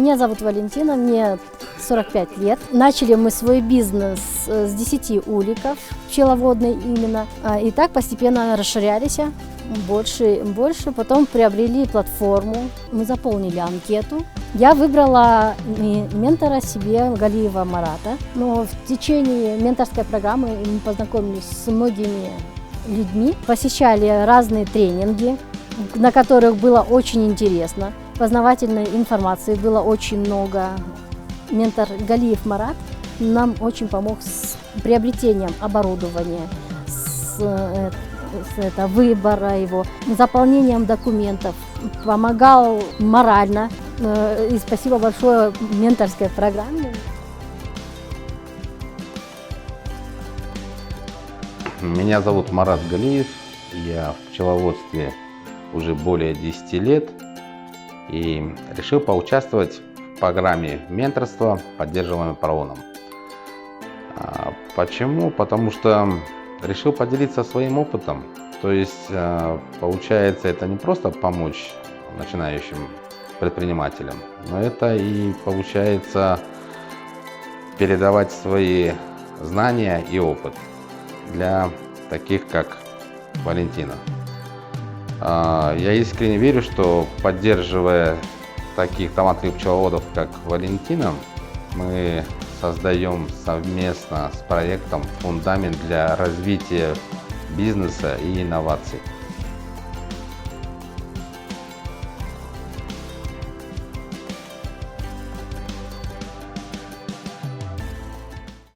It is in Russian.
Меня зовут Валентина, мне 45 лет. Начали мы свой бизнес с 10 уликов, пчеловодный именно. И так постепенно расширялись больше и больше. Потом приобрели платформу, мы заполнили анкету. Я выбрала ментора себе, Галиева Марата. Но в течение менторской программы мы познакомились с многими людьми, посещали разные тренинги, на которых было очень интересно. Познавательной информации было очень много. Ментор Галиев Марат нам очень помог с приобретением оборудования, с выбора его, заполнением документов, помогал морально. И спасибо большое менторской программе. Меня зовут Марат Галиев, я в пчеловодстве уже более 10 лет и решил поучаствовать в программе менторства, поддерживаемой ПРООНом. Почему? Потому что решил поделиться своим опытом. То есть, получается, это не просто помочь начинающим предпринимателям, но это и получается передавать свои знания и опыт для таких, как Валентина. Я искренне верю, что поддерживая таких талантливых пчеловодов, как Валентина, мы создаем совместно с проектом фундамент для развития бизнеса и инноваций.